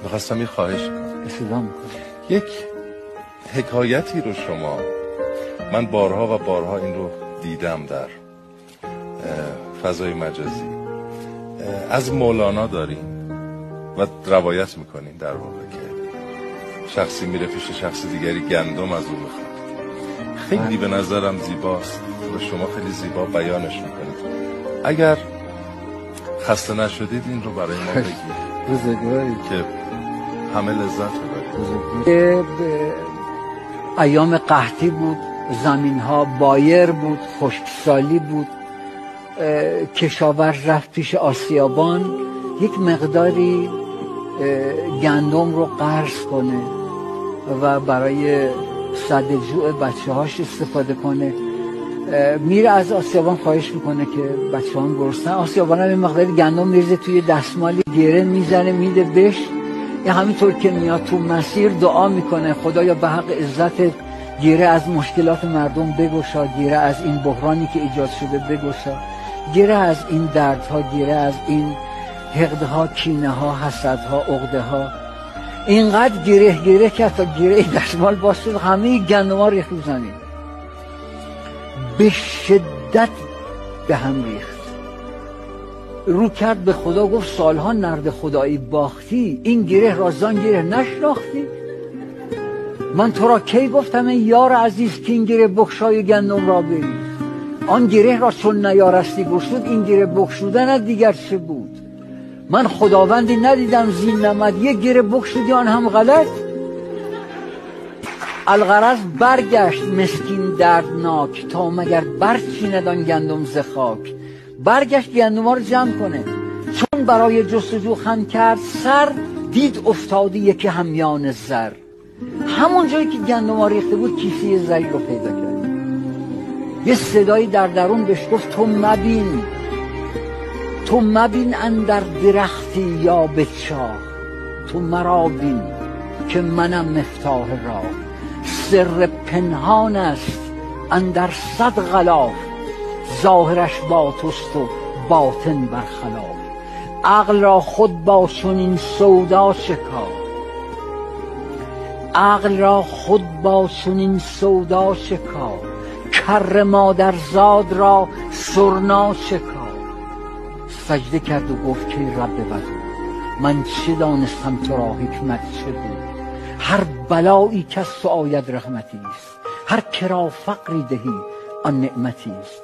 میخواستم یه خواهش کنم. یک حکایتی رو شما، من بارها و بارها این رو دیدم در فضای مجازی، از مولانا دارین و روایت میکنین در واقع که شخصی میره پیش شخص دیگری گندم از اون میخواد. خیلی به نظرم زیباست و شما خیلی زیبا بیانش میکنید. اگر خسته نشدید این رو برای ما بگید که همه لذت ببرید. ایام قحطی بود، زمین ها بایر بود، خشکسالی بود، کشاورز رفت پیش آسیابان یک مقداری گندم رو قرض کنه و برای سد جوع بچه هاش استفاده کنه. میره از آسیابان خواهش میکنه که بچه هم گرسنن. آسیابان هم این مقداری گندم میریزه توی دستمالی، گره میزنه میده بهش. همینطور که میاد تو مسیر دعا میکنه خدایا به حق عزت گره از مشکلات مردم بگشا، گره از این بحرانی که ایجاد شده بگشا، گره از این دردها، گره از این حقدها، کینه ها، حسدها، عقده ها. اینقدر گره که تا گره دستمال باز شد، همه گندم‌ها ریخت رو زمین، به شدت به هم ریخت. رو کرد به خدا گفت سالها نرد خدایی باختی، این گره را زان گره نشناختی؟ من تو را کی گفتم ای یار عزیز که این گره بخشای گندم را بریز؟ آن گره را چون نیارستی گشود، این گره بخشودن دیگر چه بود؟ من خداوندی ندیدم زین نمد، یک گره بخشودی آن هم غلط. الغرض برگشت مسکین دردناک، تا مگر برچیند آن گندم ز خاک. برگشت گندم‌ها رو جمع کنه، چون برای جستجو خم کرد سر، دید افتادی یکی همیان زر. همون جایی که گندم‌ها ریخته بود کیسه زری رو پیدا کرد. یه صدایی در درون بهش گفت تو مبین اندر درختی یا به چاه، تو مرا بین که منم مفتاح راه. سر پنهان است اندر صد غلاف، ظاهرش با توست و باطن برخلاف. عقل را خود با چنین سودا شکار، عقل را خود با چنین سودا شکار. کر مادرزاد را سرنا شکار. سجده کرد و گفت که رب وجود، من چه دانستم تو را حکمت چه بود؟ هر بلایی که از تو آید رحمتی است، هر کرا فقری دهی آن نعمتی است.